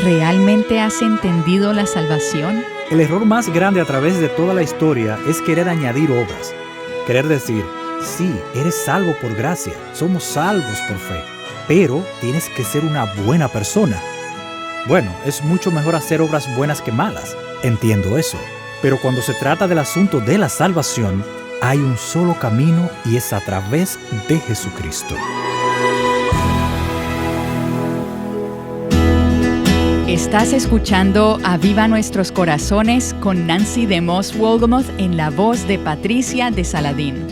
¿Realmente has entendido la salvación? El error más grande a través de toda la historia es querer añadir obras. Querer decir, sí, eres salvo por gracia, somos salvos por fe, pero tienes que ser una buena persona. Bueno, es mucho mejor hacer obras buenas que malas, entiendo eso. Pero cuando se trata del asunto de la salvación, hay un solo camino y es a través de Jesucristo. Estás escuchando Aviva Nuestros Corazones con Nancy DeMoss Wolgemuth en la voz de Patricia de Saladín.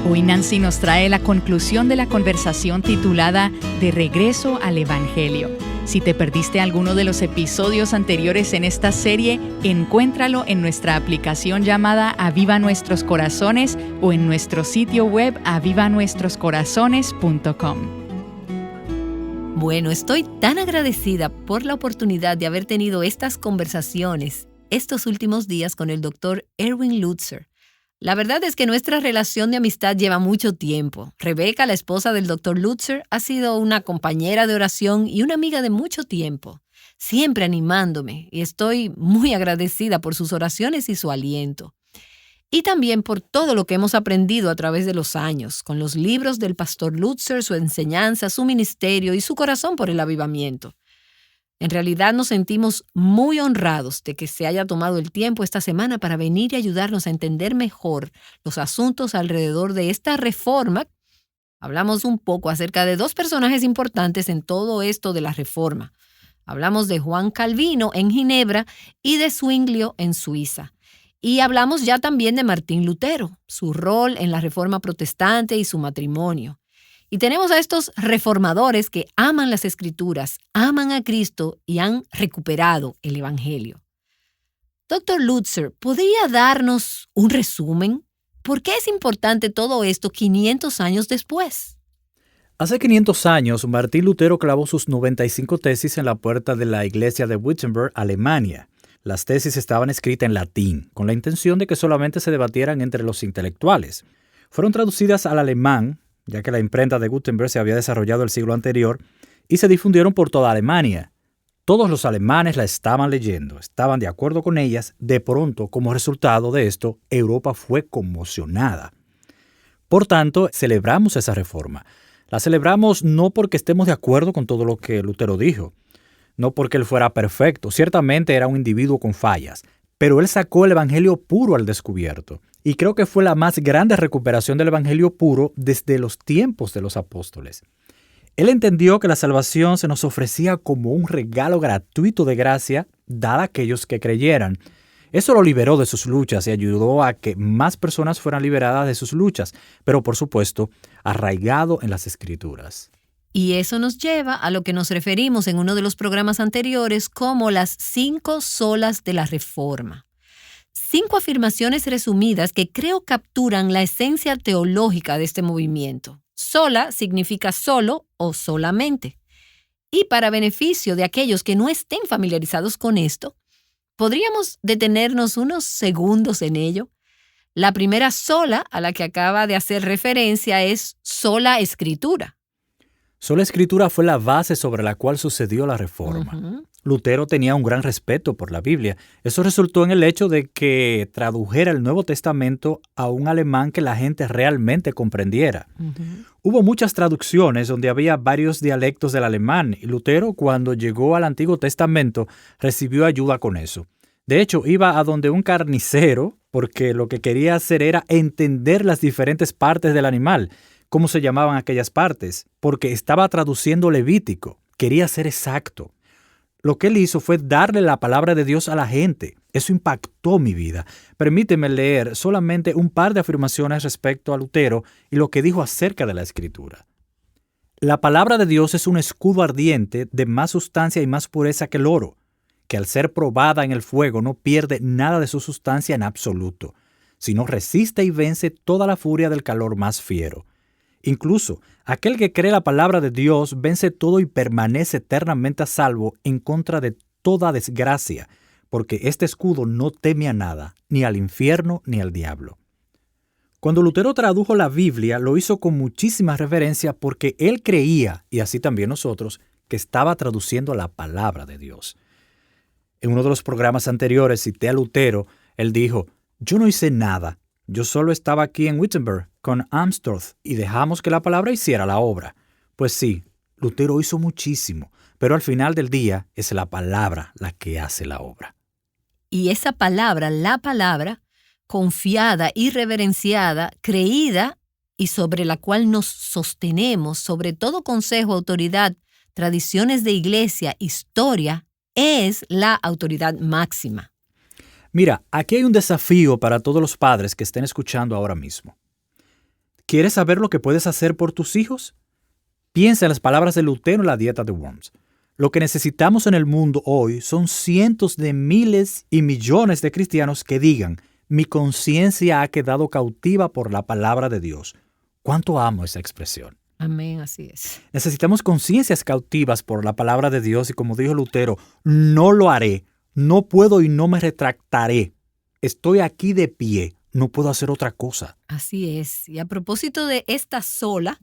Hoy Nancy nos trae la conclusión de la conversación titulada De regreso al Evangelio. Si te perdiste alguno de los episodios anteriores en esta serie, encuéntralo en nuestra aplicación llamada Aviva Nuestros Corazones o en nuestro sitio web avivanuestroscorazones.com. Bueno, estoy tan agradecida por la oportunidad de haber tenido estas conversaciones estos últimos días con el Dr. Erwin Lutzer. La verdad es que nuestra relación de amistad lleva mucho tiempo. Rebeca, la esposa del Dr. Lutzer, ha sido una compañera de oración y una amiga de mucho tiempo, siempre animándome, y estoy muy agradecida por sus oraciones y su aliento. Y también por todo lo que hemos aprendido a través de los años, con los libros del Pastor Lutzer, su enseñanza, su ministerio y su corazón por el avivamiento. En realidad nos sentimos muy honrados de que se haya tomado el tiempo esta semana para venir y ayudarnos a entender mejor los asuntos alrededor de esta reforma. Hablamos un poco acerca de dos personajes importantes en todo esto de la reforma. Hablamos de Juan Calvino en Ginebra y de Zwinglio en Suiza. Y hablamos ya también de Martín Lutero, su rol en la reforma protestante y su matrimonio. Y tenemos a estos reformadores que aman las Escrituras, aman a Cristo y han recuperado el Evangelio. Dr. Lutzer, ¿podría darnos un resumen? ¿Por qué es importante todo esto 500 años después? Hace 500 años, Martín Lutero clavó sus 95 tesis en la puerta de la iglesia de Wittenberg, Alemania. Las tesis estaban escritas en latín, con la intención de que solamente se debatieran entre los intelectuales. Fueron traducidas al alemán, ya que la imprenta de Gutenberg se había desarrollado el siglo anterior, y se difundieron por toda Alemania. Todos los alemanes la estaban leyendo, estaban de acuerdo con ellas. De pronto, como resultado de esto, Europa fue conmocionada. Por tanto, celebramos esa reforma. La celebramos no porque estemos de acuerdo con todo lo que Lutero dijo, no porque él fuera perfecto, ciertamente era un individuo con fallas, pero él sacó el evangelio puro al descubierto. Y creo que fue la más grande recuperación del evangelio puro desde los tiempos de los apóstoles. Él entendió que la salvación se nos ofrecía como un regalo gratuito de gracia dada a aquellos que creyeran. Eso lo liberó de sus luchas y ayudó a que más personas fueran liberadas de sus luchas, pero por supuesto, arraigado en las Escrituras. Y eso nos lleva a lo que nos referimos en uno de los programas anteriores como las 5 solas de la Reforma. 5 afirmaciones resumidas que creo capturan la esencia teológica de este movimiento. Sola significa solo o solamente. Y para beneficio de aquellos que no estén familiarizados con esto, ¿podríamos detenernos unos segundos en ello? La primera sola a la que acaba de hacer referencia es sola Escritura. Sola Escritura fue la base sobre la cual sucedió la reforma. Lutero tenía un gran respeto por la Biblia. Eso resultó en el hecho de que tradujera el Nuevo Testamento a un alemán que la gente realmente comprendiera. Hubo muchas traducciones donde había varios dialectos del alemán y Lutero, cuando llegó al Antiguo Testamento, recibió ayuda con eso. De hecho, iba a donde un carnicero porque lo que quería hacer era entender las diferentes partes del animal. ¿Cómo se llamaban aquellas partes? Porque estaba traduciendo Levítico. Quería ser exacto. Lo que él hizo fue darle la palabra de Dios a la gente. Eso impactó mi vida. Permíteme leer solamente un par de afirmaciones respecto a Lutero y lo que dijo acerca de la Escritura. La palabra de Dios es un escudo ardiente de más sustancia y más pureza que el oro, que al ser probada en el fuego no pierde nada de su sustancia en absoluto, sino resiste y vence toda la furia del calor más fiero. Incluso, aquel que cree la palabra de Dios vence todo y permanece eternamente a salvo en contra de toda desgracia, porque este escudo no teme a nada, ni al infierno ni al diablo. Cuando Lutero tradujo la Biblia, lo hizo con muchísima reverencia porque él creía, y así también nosotros, que estaba traduciendo la palabra de Dios. En uno de los programas anteriores cité a Lutero. Él dijo: yo no hice nada, yo solo estaba aquí en Wittenberg con Amstorff y dejamos que la palabra hiciera la obra. Pues sí, Lutero hizo muchísimo, pero al final del día es la palabra la que hace la obra. Y esa palabra, la palabra, confiada y reverenciada, creída y sobre la cual nos sostenemos, sobre todo consejo, autoridad, tradiciones de iglesia, historia, es la autoridad máxima. Mira, aquí hay un desafío para todos los padres que estén escuchando ahora mismo. ¿Quieres saber lo que puedes hacer por tus hijos? Piensa en las palabras de Lutero en la dieta de Worms. Lo que necesitamos en el mundo hoy son cientos de miles y millones de cristianos que digan: mi conciencia ha quedado cautiva por la palabra de Dios. ¿Cuánto amo esa expresión? Amén, así es. Necesitamos conciencias cautivas por la palabra de Dios y, como dijo Lutero, no lo haré, no puedo y no me retractaré. Estoy aquí de pie, no puedo hacer otra cosa. Así es. Y a propósito de esta sola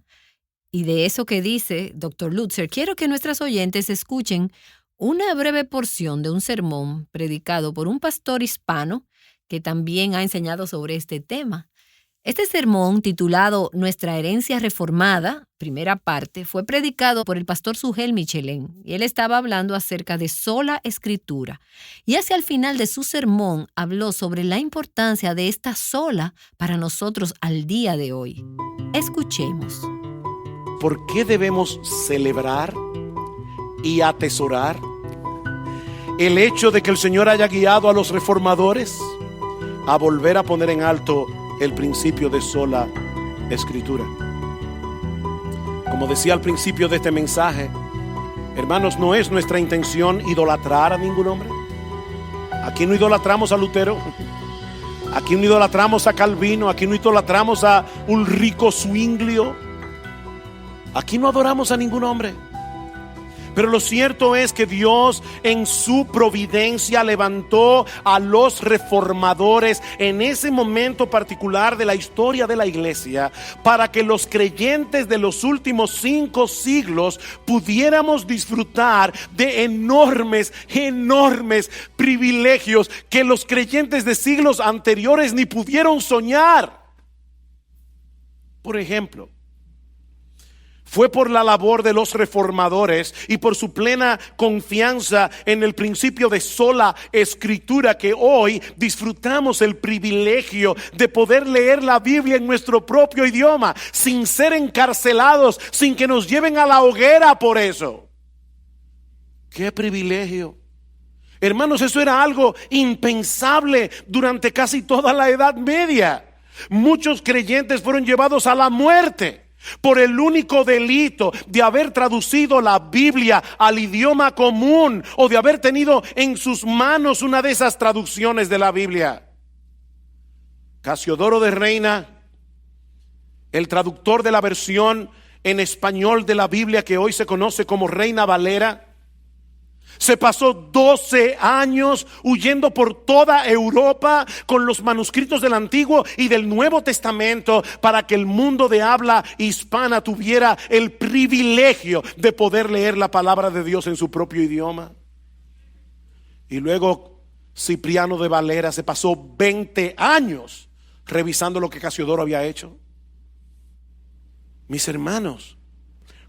y de eso que dice Dr. Lutzer, quiero que nuestras oyentes escuchen una breve porción de un sermón predicado por un pastor hispano que también ha enseñado sobre este tema. Este sermón, titulado Nuestra herencia reformada, primera parte, fue predicado por el pastor Sugel Michelén, y él estaba hablando acerca de sola escritura. Y hacia el final de su sermón habló sobre la importancia de esta sola para nosotros al día de hoy. Escuchemos. ¿Por qué debemos celebrar y atesorar el hecho de que el Señor haya guiado a los reformadores a volver a poner en alto el principio de sola escritura? Como decía al principio de este mensaje, hermanos, no es nuestra intención idolatrar a ningún hombre. Aquí no idolatramos a Lutero, aquí no idolatramos a Calvino, aquí no idolatramos a Ulrico Zwinglio, aquí no adoramos a ningún hombre. Pero lo cierto es que Dios en su providencia levantó a los reformadores en ese momento particular de la historia de la iglesia para que los creyentes de los últimos 5 siglos pudiéramos disfrutar de enormes privilegios que los creyentes de siglos anteriores ni pudieron soñar. Por ejemplo, fue por la labor de los reformadores y por su plena confianza en el principio de sola escritura que hoy disfrutamos el privilegio de poder leer la Biblia en nuestro propio idioma, sin ser encarcelados, sin que nos lleven a la hoguera por eso. ¡Qué privilegio! Hermanos, eso era algo impensable durante casi toda la Edad Media. Muchos creyentes fueron llevados a la muerte por el único delito de haber traducido la Biblia al idioma común o de haber tenido en sus manos una de esas traducciones de la Biblia. Casiodoro de Reina, el traductor de la versión en español de la Biblia que hoy se conoce como Reina Valera, se pasó 12 años huyendo por toda Europa con los manuscritos del Antiguo y del Nuevo Testamento para que el mundo de habla hispana tuviera el privilegio de poder leer la palabra de Dios en su propio idioma. Y luego Cipriano de Valera se pasó 20 años revisando lo que Casiodoro había hecho. Mis hermanos,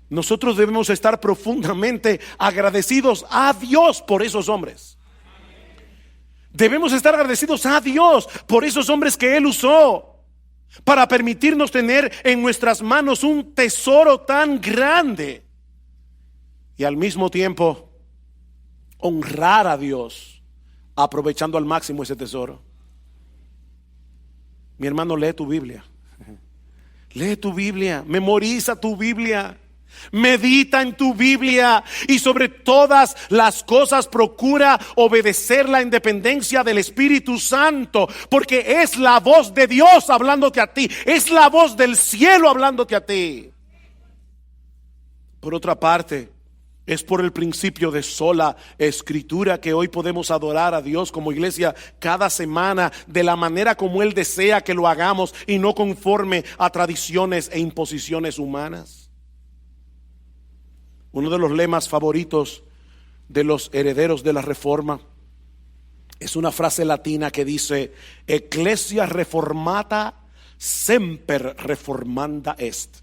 nosotros debemos estar profundamente agradecidos a Dios por esos hombres. Debemos estar agradecidos a Dios por esos hombres que Él usó para permitirnos tener en nuestras manos un tesoro tan grande y al mismo tiempo honrar a Dios aprovechando al máximo ese tesoro. Mi hermano, lee tu Biblia. Lee tu Biblia, memoriza tu Biblia. Medita en tu Biblia y sobre todas las cosas procura obedecer la independencia del Espíritu Santo, porque es la voz de Dios hablándote a ti, es la voz del cielo hablándote a ti. Por otra parte, Es por el principio de sola escritura que hoy podemos adorar a Dios como iglesia cada semana de la manera como Él desea que lo hagamos y no conforme a tradiciones e imposiciones humanas. Uno de los lemas favoritos de los herederos de la Reforma es una frase latina que dice: Ecclesia reformata semper reformanda est.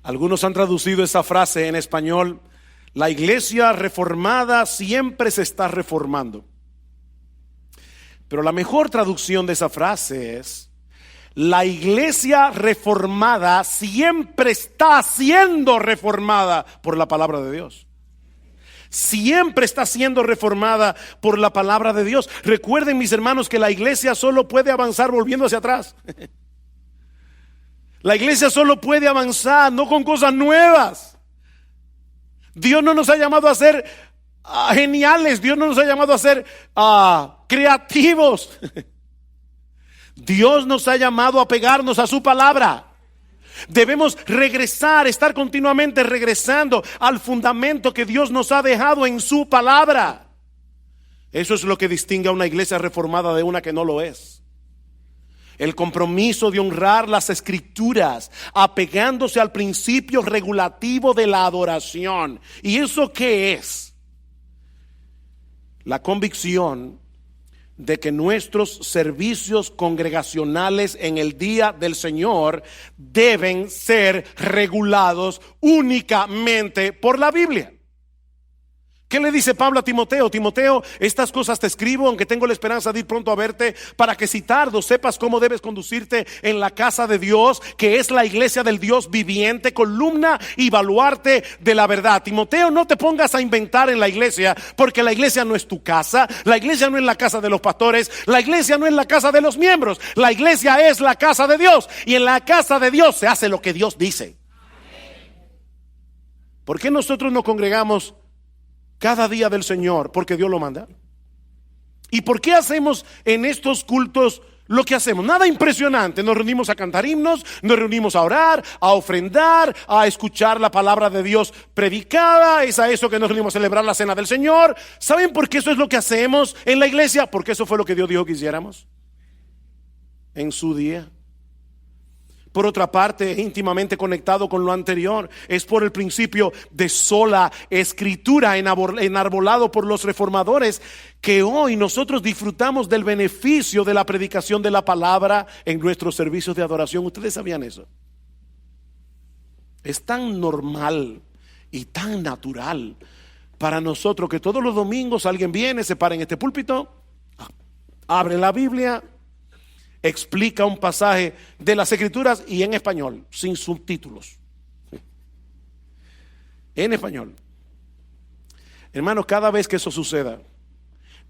Algunos han traducido esa frase en español: la iglesia reformada siempre se está reformando. Pero la mejor traducción de esa frase es: la iglesia reformada siempre está siendo reformada por la palabra de Dios. Siempre está siendo reformada por la palabra de Dios. Recuerden, mis hermanos, que la iglesia solo puede avanzar volviendo hacia atrás. La iglesia solo puede avanzar, no con cosas nuevas. Dios no nos ha llamado a ser geniales. Dios no nos ha llamado a ser creativos. Dios nos ha llamado a pegarnos a su palabra. Debemos regresar, estar continuamente regresando al fundamento que Dios nos ha dejado en su palabra. Eso es lo que distingue a una iglesia reformada de una que no lo es. El compromiso de honrar las escrituras, apegándose al principio regulativo de la adoración. ¿Y eso qué es? La convicción de que nuestros servicios congregacionales en el día del Señor deben ser regulados únicamente por la Biblia. ¿Qué le dice Pablo a Timoteo? Timoteo, estas cosas te escribo, aunque tengo la esperanza de ir pronto a verte, para que si tardo sepas cómo debes conducirte en la casa de Dios, que es la iglesia del Dios viviente, columna y baluarte de la verdad. Timoteo, no te pongas a inventar en la iglesia, porque la iglesia no es tu casa, la iglesia no es la casa de los pastores, la iglesia no es la casa de los miembros, la iglesia es la casa de Dios, y en la casa de Dios se hace lo que Dios dice. ¿Por qué nosotros nos congregamos cada día del Señor? Porque Dios lo manda. ¿Y por qué hacemos en estos cultos lo que hacemos? Nada impresionante. Nos reunimos a cantar himnos, nos reunimos a orar, a ofrendar, a escuchar la palabra de Dios predicada. Es a eso que nos reunimos a celebrar la cena del Señor. ¿Saben por qué eso es lo que hacemos en la iglesia? Porque eso fue lo que Dios dijo que hiciéramos en su día. Por otra parte, íntimamente conectado con lo anterior, es por el principio de sola escritura enarbolado por los reformadores, que hoy nosotros disfrutamos del beneficio de la predicación de la palabra en nuestros servicios de adoración. ¿Ustedes sabían eso? Es tan normal y tan natural para nosotros que todos los domingos alguien viene, se para en este púlpito, abre la Biblia, explica un pasaje de las escrituras y en español, sin subtítulos. En español. Hermanos, cada vez que eso suceda,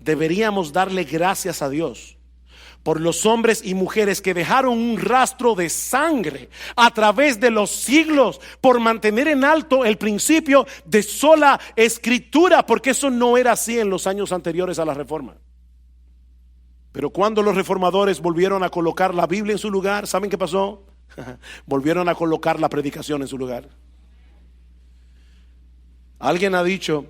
deberíamos darle gracias a Dios por los hombres y mujeres que dejaron un rastro de sangre a través de los siglos por mantener en alto el principio de sola escritura, porque eso no era así en los años anteriores a la Reforma. Pero cuando los reformadores volvieron a colocar la Biblia en su lugar, ¿saben qué pasó? Volvieron a colocar la predicación en su lugar. Alguien ha dicho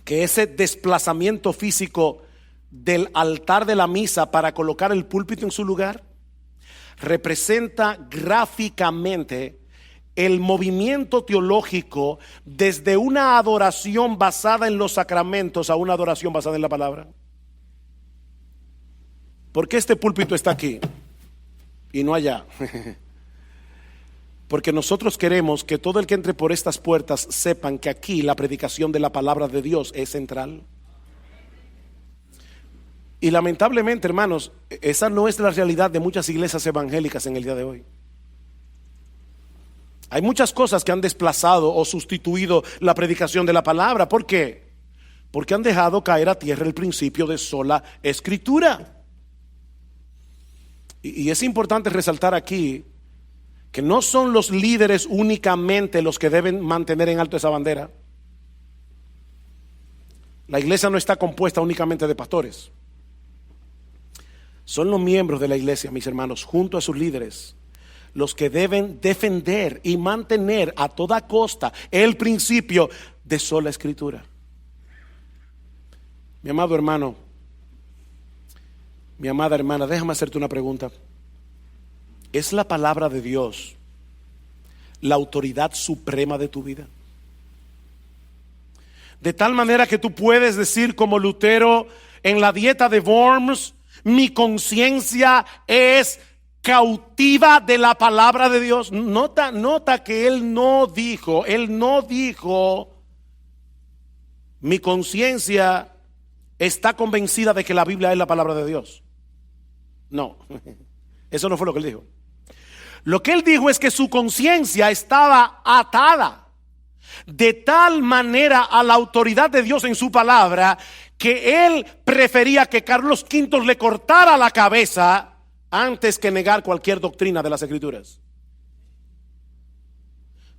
que ese desplazamiento físico del altar de la misa para colocar el púlpito en su lugar representa gráficamente el movimiento teológico desde una adoración basada en los sacramentos a una adoración basada en la palabra. ¿Por qué este púlpito está aquí y no allá? Porque nosotros queremos que todo el que entre por estas puertas sepan que aquí la predicación de la palabra de Dios es central. Y lamentablemente, hermanos, esa no es la realidad de muchas iglesias evangélicas en el día de hoy. Hay muchas cosas que han desplazado o sustituido la predicación de la palabra. ¿Por qué? Porque han dejado caer a tierra el principio de sola escritura. Y es importante resaltar aquí que no son los líderes únicamente los que deben mantener en alto esa bandera. La iglesia no está compuesta únicamente de pastores. Son los miembros de la iglesia, mis hermanos, junto a sus líderes, los que deben defender y mantener a toda costa el principio de sola escritura. Mi amado hermano, mi amada hermana, déjame hacerte una pregunta. ¿Es la palabra de Dios la autoridad suprema de tu vida? De tal manera que tú puedes decir como Lutero en la dieta de Worms: mi conciencia es cautiva de la palabra de Dios. Nota que él no dijo, mi conciencia está convencida de que la Biblia es la palabra de Dios. No, eso no fue lo que él dijo. Lo que él dijo es que su conciencia estaba atada de tal manera a la autoridad de Dios en su palabra, que él prefería que Carlos V le cortara la cabeza antes que negar cualquier doctrina de las Escrituras.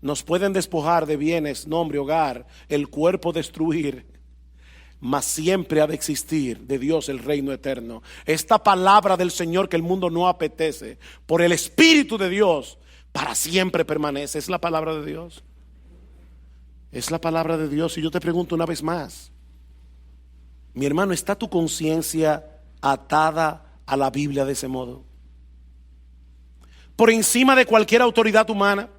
Nos pueden despojar de bienes, nombre, hogar, el cuerpo destruir, mas siempre ha de existir de Dios el reino eterno. Esta palabra del Señor que el mundo no apetece, por el Espíritu de Dios, para siempre permanece. Es la palabra de Dios. Es la palabra de Dios. Y yo te pregunto una vez más, mi hermano, ¿está tu conciencia atada a la Biblia de ese modo? Por encima de cualquier autoridad humana,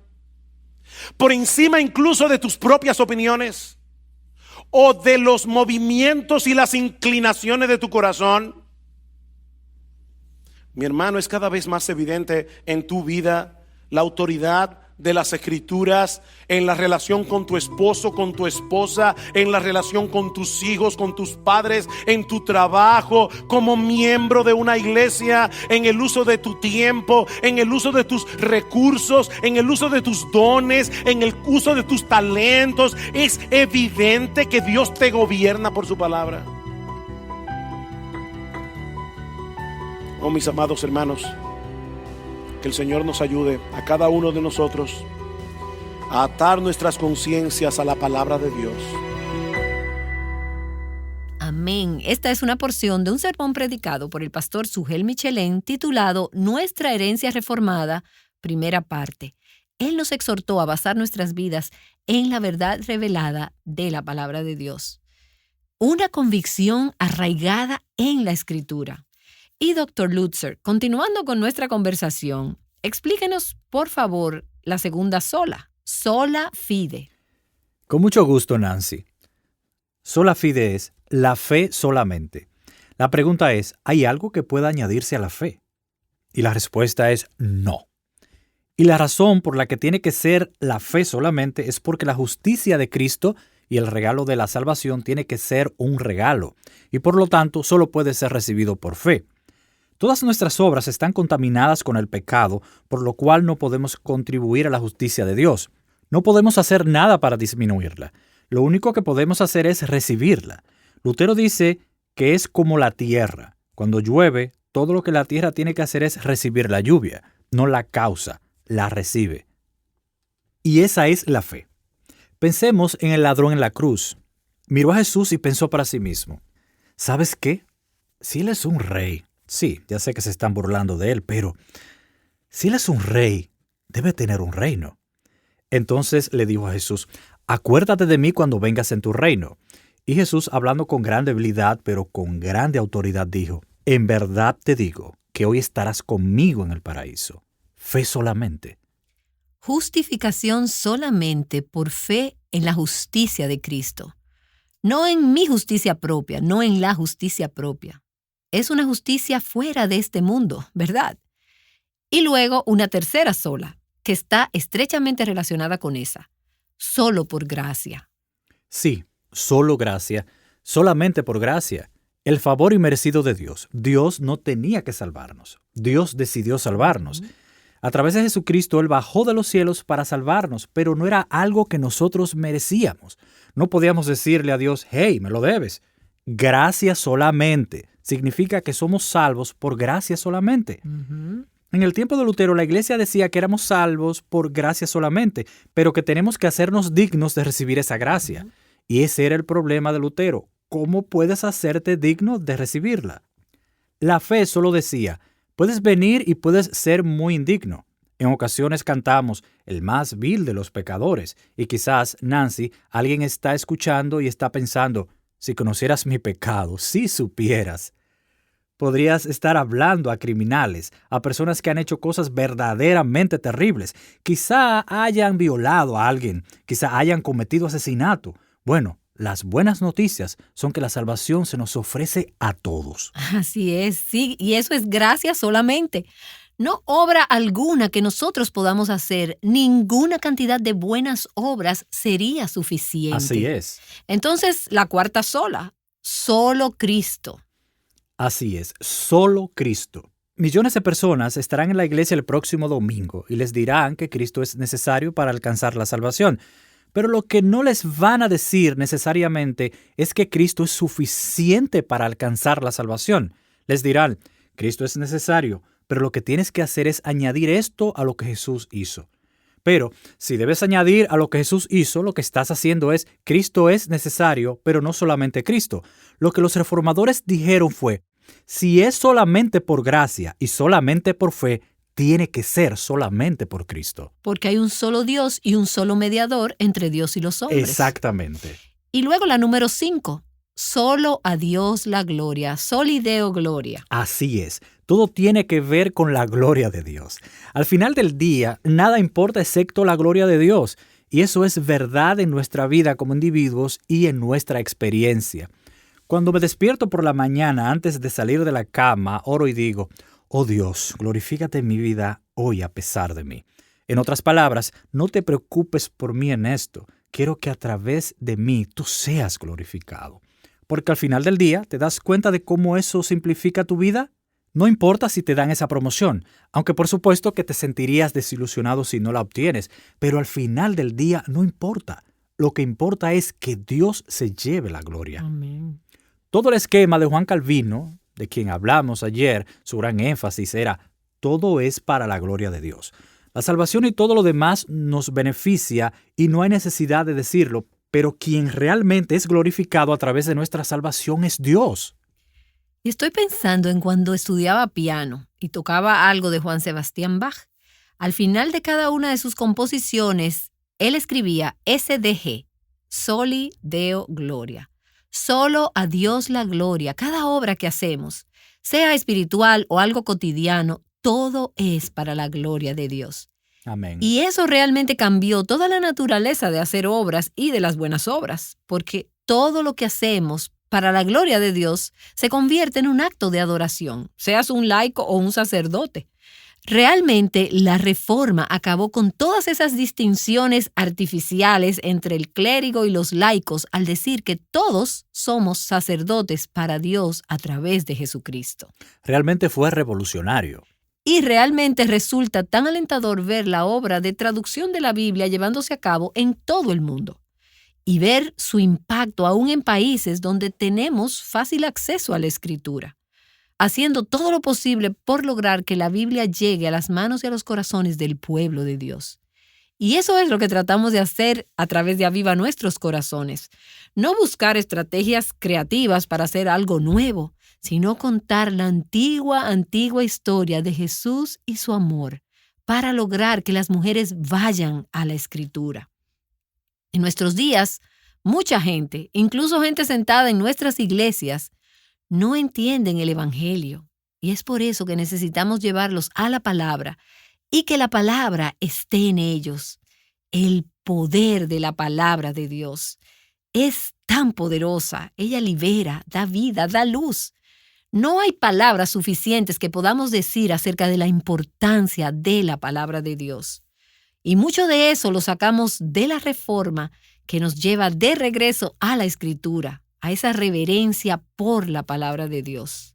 por encima incluso de tus propias opiniones o de los movimientos y las inclinaciones de tu corazón. Mi hermano, es cada vez más evidente en tu vida la autoridad de las Escrituras en la relación con tu esposo, con tu esposa, en la relación con tus hijos, con tus padres, en tu trabajo, como miembro de una iglesia, en el uso de tu tiempo, en el uso de tus recursos, en el uso de tus dones, en el uso de tus talentos. Es evidente que Dios te gobierna por su palabra. Oh, mis amados hermanos, que el Señor nos ayude a cada uno de nosotros a atar nuestras conciencias a la palabra de Dios. Amén. Esta es una porción de un sermón predicado por el pastor Sugel Michelén titulado Nuestra herencia reformada, primera parte. Él nos exhortó a basar nuestras vidas en la verdad revelada de la palabra de Dios. Una convicción arraigada en la Escritura. Y Dr. Lutzer, continuando con nuestra conversación, explíquenos, por favor, la segunda sola fide. Con mucho gusto, Nancy. Sola fide es la fe solamente. La pregunta es, ¿hay algo que pueda añadirse a la fe? Y la respuesta es no. Y la razón por la que tiene que ser la fe solamente es porque la justicia de Cristo y el regalo de la salvación tiene que ser un regalo, y por lo tanto solo puede ser recibido por fe. Todas nuestras obras están contaminadas con el pecado, por lo cual no podemos contribuir a la justicia de Dios. No podemos hacer nada para disminuirla. Lo único que podemos hacer es recibirla. Lutero dice que es como la tierra. Cuando llueve, todo lo que la tierra tiene que hacer es recibir la lluvia, no la causa, la recibe. Y esa es la fe. Pensemos en el ladrón en la cruz. Miró a Jesús y pensó para sí mismo: ¿sabes qué? Si él es un rey, sí, ya sé que se están burlando de él, pero si él es un rey, debe tener un reino. Entonces le dijo a Jesús: acuérdate de mí cuando vengas en tu reino. Y Jesús, hablando con gran debilidad, pero con grande autoridad, dijo: en verdad te digo que hoy estarás conmigo en el paraíso. Fe solamente. Justificación solamente por fe en la justicia de Cristo. No en mi justicia propia, no en la justicia propia. Es una justicia fuera de este mundo, ¿verdad? Y luego una tercera sola, que está estrechamente relacionada con esa. Solo por gracia. Sí, solo gracia, solamente por gracia. El favor inmerecido de Dios. Dios no tenía que salvarnos. Dios decidió salvarnos. A través de Jesucristo, Él bajó de los cielos para salvarnos, pero no era algo que nosotros merecíamos. No podíamos decirle a Dios: hey, me lo debes. Gracia solamente. Significa que somos salvos por gracia solamente. En el tiempo de Lutero, la iglesia decía que éramos salvos por gracia solamente, pero que tenemos que hacernos dignos de recibir esa gracia. Y ese era el problema de Lutero. ¿Cómo puedes hacerte digno de recibirla? La fe solo decía: puedes venir y puedes ser muy indigno. En ocasiones cantamos el más vil de los pecadores y quizás, Nancy, alguien está escuchando y está pensando, si conocieras mi pecado, si supieras. Podrías estar hablando a criminales, a personas que han hecho cosas verdaderamente terribles. Quizá hayan violado a alguien, quizá hayan cometido asesinato. Bueno, las buenas noticias son que la salvación se nos ofrece a todos. Así es, sí, y eso es gracia solamente. No obra alguna que nosotros podamos hacer, ninguna cantidad de buenas obras sería suficiente. Así es. Entonces, la cuarta sola, solo Cristo. Así es, solo Cristo. Millones de personas estarán en la iglesia el próximo domingo y les dirán que Cristo es necesario para alcanzar la salvación. Pero lo que no les van a decir necesariamente es que Cristo es suficiente para alcanzar la salvación. Les dirán, Cristo es necesario, pero lo que tienes que hacer es añadir esto a lo que Jesús hizo. Pero si debes añadir a lo que Jesús hizo, lo que estás haciendo es, Cristo es necesario, pero no solamente Cristo. Lo que los reformadores dijeron fue, si es solamente por gracia y solamente por fe, tiene que ser solamente por Cristo. Porque hay un solo Dios y un solo mediador entre Dios y los hombres. Exactamente. Y luego la número 5, solo a Dios la gloria, soli Deo gloria. Así es. Todo tiene que ver con la gloria de Dios. Al final del día, nada importa excepto la gloria de Dios. Y eso es verdad en nuestra vida como individuos y en nuestra experiencia. Cuando me despierto por la mañana antes de salir de la cama, oro y digo, oh Dios, glorifícate en mi vida hoy a pesar de mí. En otras palabras, no te preocupes por mí en esto. Quiero que a través de mí tú seas glorificado. Porque al final del día, ¿te das cuenta de cómo eso simplifica tu vida? No importa si te dan esa promoción, aunque por supuesto que te sentirías desilusionado si no la obtienes, pero al final del día no importa. Lo que importa es que Dios se lleve la gloria. Amén. Todo el esquema de Juan Calvino, de quien hablamos ayer, su gran énfasis era, todo es para la gloria de Dios. La salvación y todo lo demás nos beneficia y no hay necesidad de decirlo, pero quien realmente es glorificado a través de nuestra salvación es Dios. Y estoy pensando en cuando estudiaba piano y tocaba algo de Juan Sebastián Bach. Al final de cada una de sus composiciones, él escribía SDG, Soli Deo Gloria. Solo a Dios la gloria. Cada obra que hacemos, sea espiritual o algo cotidiano, todo es para la gloria de Dios. Amén. Y eso realmente cambió toda la naturaleza de hacer obras y de las buenas obras, porque todo lo que hacemos para la gloria de Dios se convierte en un acto de adoración, seas un laico o un sacerdote. Realmente la Reforma acabó con todas esas distinciones artificiales entre el clérigo y los laicos al decir que todos somos sacerdotes para Dios a través de Jesucristo. Realmente fue revolucionario. Y realmente resulta tan alentador ver la obra de traducción de la Biblia llevándose a cabo en todo el mundo y ver su impacto aún en países donde tenemos fácil acceso a la Escritura, haciendo todo lo posible por lograr que la Biblia llegue a las manos y a los corazones del pueblo de Dios. Y eso es lo que tratamos de hacer a través de Aviva Nuestros Corazones. No buscar estrategias creativas para hacer algo nuevo, sino contar la antigua historia de Jesús y su amor para lograr que las mujeres vayan a la Escritura. En nuestros días, mucha gente, incluso gente sentada en nuestras iglesias, no entienden el Evangelio. Y es por eso que necesitamos llevarlos a la palabra y que la palabra esté en ellos. El poder de la palabra de Dios es tan poderosa. Ella libera, da vida, da luz. No hay palabras suficientes que podamos decir acerca de la importancia de la palabra de Dios. Y mucho de eso lo sacamos de la Reforma que nos lleva de regreso a la Escritura, a esa reverencia por la palabra de Dios.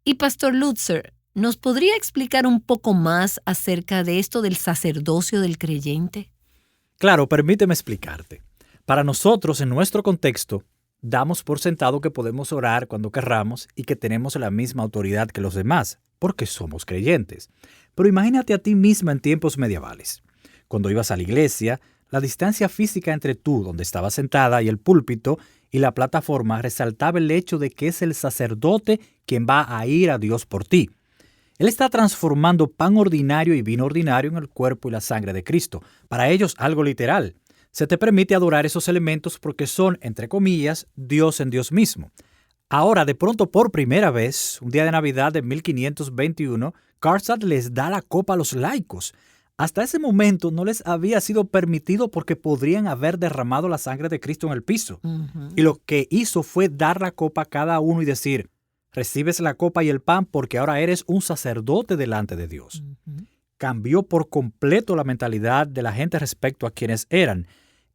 Y Pastor Lutzer, ¿nos podría explicar un poco más acerca de esto del sacerdocio del creyente? Claro, permíteme explicarte. Para nosotros, en nuestro contexto, damos por sentado que podemos orar cuando querramos y que tenemos la misma autoridad que los demás, porque somos creyentes. Pero imagínate a ti misma en tiempos medievales. Cuando ibas a la iglesia, la distancia física entre tú, donde estabas sentada, y el púlpito y la plataforma resaltaba el hecho de que es el sacerdote quien va a ir a Dios por ti. Él está transformando pan ordinario y vino ordinario en el cuerpo y la sangre de Cristo. Para ellos, algo literal. Se te permite adorar esos elementos porque son, entre comillas, Dios en Dios mismo. Ahora, de pronto, por primera vez, un día de Navidad de 1521, Karlstadt les da la copa a los laicos. Hasta ese momento no les había sido permitido porque podrían haber derramado la sangre de Cristo en el piso. Y lo que hizo fue dar la copa a cada uno y decir, recibes la copa y el pan porque ahora eres un sacerdote delante de Dios. Cambió por completo la mentalidad de la gente respecto a quienes eran.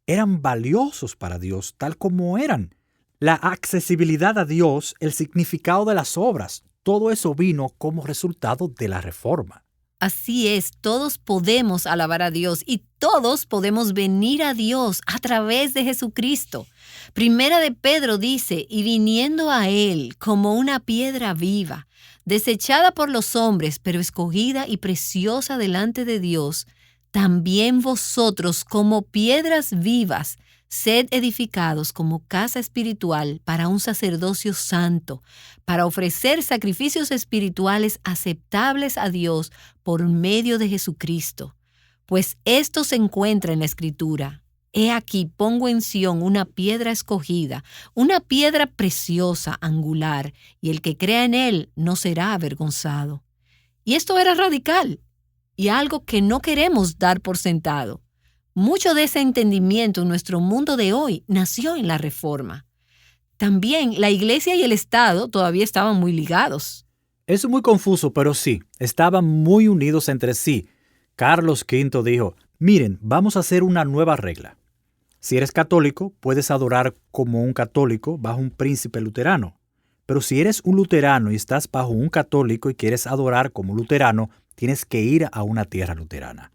Eran valiosos para Dios, tal como eran. La accesibilidad a Dios, el significado de las obras, todo eso vino como resultado de la Reforma. Así es, todos podemos alabar a Dios y todos podemos venir a Dios a través de Jesucristo. Primera de Pedro dice, y viniendo a Él como una piedra viva, desechada por los hombres, pero escogida y preciosa delante de Dios, también vosotros como piedras vivas, sed edificados como casa espiritual para un sacerdocio santo, para ofrecer sacrificios espirituales aceptables a Dios por medio de Jesucristo. Pues esto se encuentra en la Escritura. He aquí pongo en Sión una piedra escogida, una piedra preciosa, angular, y el que crea en él no será avergonzado. Y esto era radical, y algo que no queremos dar por sentado. Mucho de ese entendimiento en nuestro mundo de hoy nació en la Reforma. También la Iglesia y el Estado todavía estaban muy ligados. Es muy confuso, pero sí, estaban muy unidos entre sí. Carlos V dijo, miren, vamos a hacer una nueva regla. Si eres católico, puedes adorar como un católico bajo un príncipe luterano. Pero si eres un luterano y estás bajo un católico y quieres adorar como luterano, tienes que ir a una tierra luterana.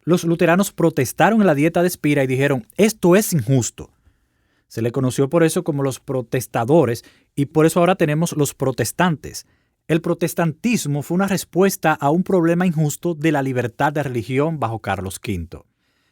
Los luteranos protestaron en la Dieta de Spira y dijeron, esto es injusto. Se le conoció por eso como los protestadores y por eso ahora tenemos los protestantes. El protestantismo fue una respuesta a un problema injusto de la libertad de religión bajo Carlos V.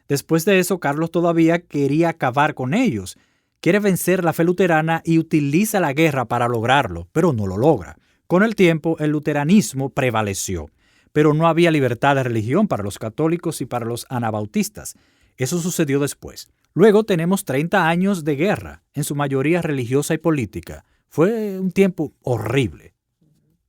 Después de eso, Carlos todavía quería acabar con ellos. Quiere vencer la fe luterana y utiliza la guerra para lograrlo, pero no lo logra. Con el tiempo, el luteranismo prevaleció. Pero no había libertad de religión para los católicos y para los anabautistas. Eso sucedió después. Luego tenemos 30 años de guerra, en su mayoría religiosa y política. Fue un tiempo horrible.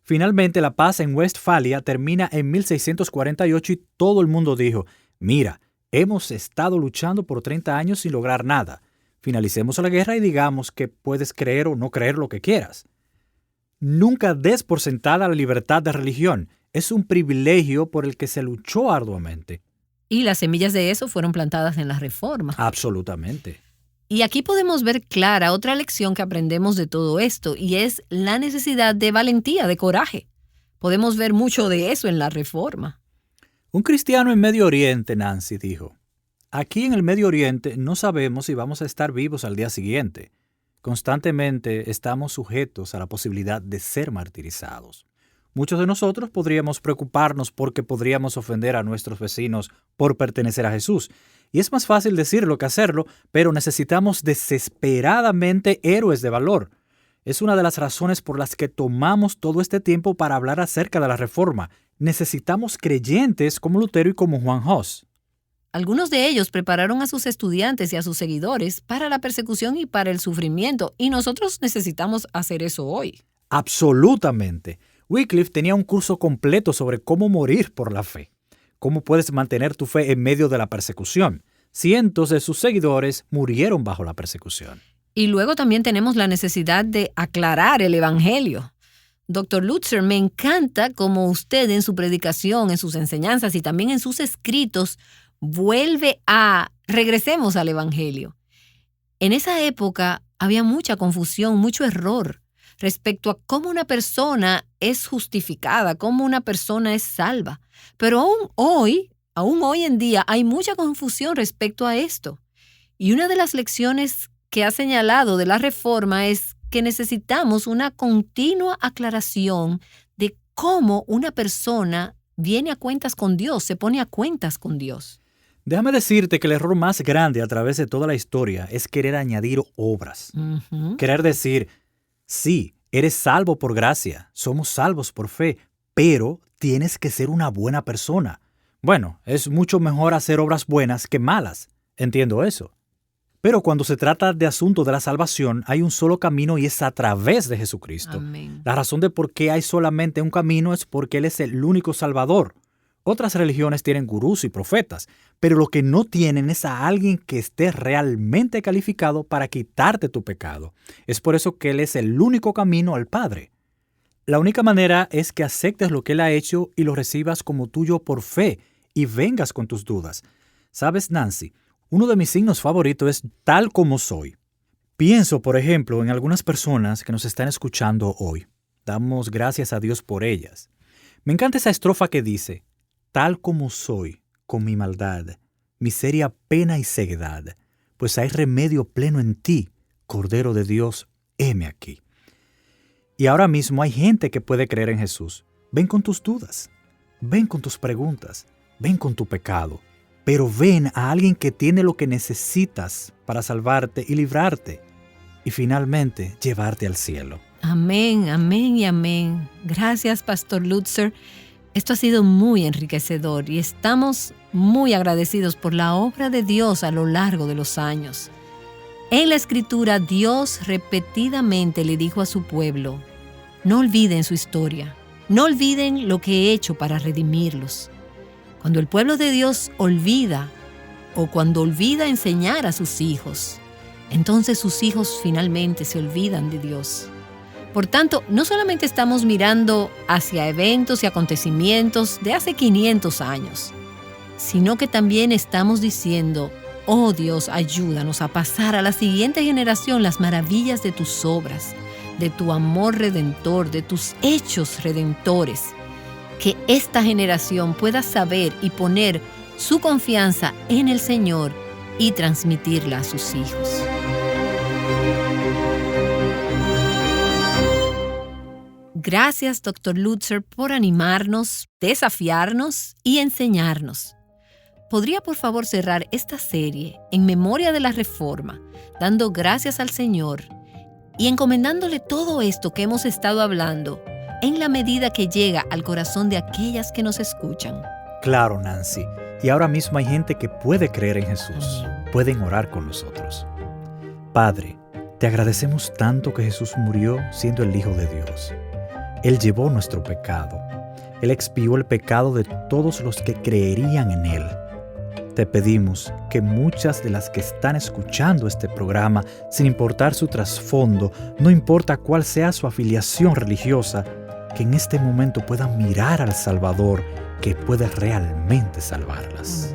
Finalmente, la paz en Westfalia termina en 1648 y todo el mundo dijo, mira, hemos estado luchando por 30 años sin lograr nada. Finalicemos la guerra y digamos que puedes creer o no creer lo que quieras. Nunca des por sentada la libertad de religión. Es un privilegio por el que se luchó arduamente. Y las semillas de eso fueron plantadas en la Reforma. Absolutamente. Y aquí podemos ver clara otra lección que aprendemos de todo esto, y es la necesidad de valentía, de coraje. Podemos ver mucho de eso en la Reforma. Un cristiano en Medio Oriente, Nancy, dijo, aquí en el Medio Oriente no sabemos si vamos a estar vivos al día siguiente. Constantemente estamos sujetos a la posibilidad de ser martirizados. Muchos de nosotros podríamos preocuparnos porque podríamos ofender a nuestros vecinos por pertenecer a Jesús. Y es más fácil decirlo que hacerlo, pero necesitamos desesperadamente héroes de valor. Es una de las razones por las que tomamos todo este tiempo para hablar acerca de la Reforma. Necesitamos creyentes como Lutero y como Juan Hus. Algunos de ellos prepararon a sus estudiantes y a sus seguidores para la persecución y para el sufrimiento, y nosotros necesitamos hacer eso hoy. Absolutamente. Wycliffe tenía un curso completo sobre cómo morir por la fe. Cómo puedes mantener tu fe en medio de la persecución. Cientos de sus seguidores murieron bajo la persecución. Y luego también tenemos la necesidad de aclarar el Evangelio. Dr. Lutzer, me encanta cómo usted en su predicación, en sus enseñanzas y también en sus escritos regresemos al Evangelio. En esa época había mucha confusión, mucho error respecto a cómo una persona es justificada, cómo una persona es salva. Pero aún hoy en día hay mucha confusión respecto a esto. Y una de las lecciones que ha señalado de la Reforma es que necesitamos una continua aclaración de cómo una persona viene a cuentas con Dios, se pone a cuentas con Dios. Déjame decirte que el error más grande a través de toda la historia es querer añadir obras. Querer decir, sí, eres salvo por gracia, somos salvos por fe, pero tienes que ser una buena persona. Bueno, es mucho mejor hacer obras buenas que malas. Entiendo eso. Pero cuando se trata de asunto de la salvación, hay un solo camino y es a través de Jesucristo. Amén. La razón de por qué hay solamente un camino es porque Él es el único Salvador. Otras religiones tienen gurús y profetas, pero lo que no tienen es a alguien que esté realmente calificado para quitarte tu pecado. Es por eso que Él es el único camino al Padre. La única manera es que aceptes lo que Él ha hecho y lo recibas como tuyo por fe y vengas con tus dudas. ¿Sabes, Nancy? Uno de mis signos favoritos es tal como soy. Pienso, por ejemplo, en algunas personas que nos están escuchando hoy. Damos gracias a Dios por ellas. Me encanta esa estrofa que dice: tal como soy, con mi maldad, miseria, pena y ceguedad, pues hay remedio pleno en ti, Cordero de Dios, heme aquí. Y ahora mismo hay gente que puede creer en Jesús. Ven con tus dudas, ven con tus preguntas, ven con tu pecado, pero ven a alguien que tiene lo que necesitas para salvarte y librarte, y finalmente llevarte al cielo. Amén, amén y amén. Gracias, Pastor Lutzer. Esto ha sido muy enriquecedor y estamos muy agradecidos por la obra de Dios a lo largo de los años. En la Escritura, Dios repetidamente le dijo a su pueblo: no olviden su historia, no olviden lo que he hecho para redimirlos. Cuando el pueblo de Dios olvida, o cuando olvida enseñar a sus hijos, entonces sus hijos finalmente se olvidan de Dios. Por tanto, no solamente estamos mirando hacia eventos y acontecimientos de hace 500 años, sino que también estamos diciendo: oh Dios, ayúdanos a pasar a la siguiente generación las maravillas de tus obras, de tu amor redentor, de tus hechos redentores. Que esta generación pueda saber y poner su confianza en el Señor y transmitirla a sus hijos. Gracias, Dr. Lutzer, por animarnos, desafiarnos y enseñarnos. ¿Podría por favor cerrar esta serie en memoria de la Reforma, dando gracias al Señor y encomendándole todo esto que hemos estado hablando en la medida que llega al corazón de aquellas que nos escuchan? Claro, Nancy. Y ahora mismo hay gente que puede creer en Jesús. Pueden orar con nosotros. Padre, te agradecemos tanto que Jesús murió siendo el Hijo de Dios. Él llevó nuestro pecado. Él expió el pecado de todos los que creerían en Él. Te pedimos que muchas de las que están escuchando este programa, sin importar su trasfondo, no importa cuál sea su afiliación religiosa, que en este momento puedan mirar al Salvador que puede realmente salvarlas.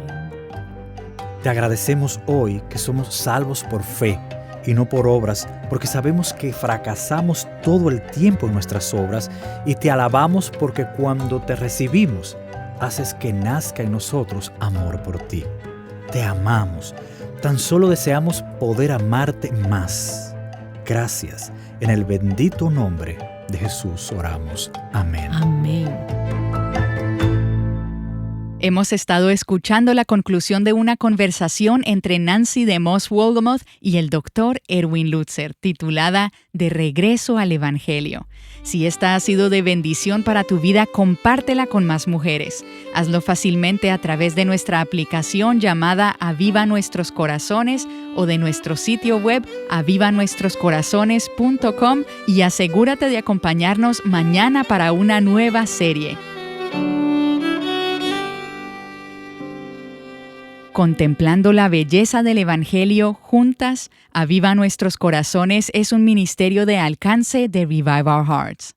Te agradecemos hoy que somos salvos por fe y no por obras, porque sabemos que fracasamos todo el tiempo en nuestras obras, y te alabamos porque cuando te recibimos, haces que nazca en nosotros amor por ti. Te amamos, tan solo deseamos poder amarte más. Gracias, en el bendito nombre de Jesús oramos. Amén. Amén. Hemos estado escuchando la conclusión de una conversación entre Nancy DeMoss Wolgemuth y el Dr. Erwin Lutzer, titulada De regreso al Evangelio. Si esta ha sido de bendición para tu vida, compártela con más mujeres. Hazlo fácilmente a través de nuestra aplicación llamada Aviva Nuestros Corazones o de nuestro sitio web avivanuestroscorazones.com, y asegúrate de acompañarnos mañana para una nueva serie. Contemplando la belleza del Evangelio juntas, Aviva Nuestros Corazones es un ministerio de alcance de Revive Our Hearts.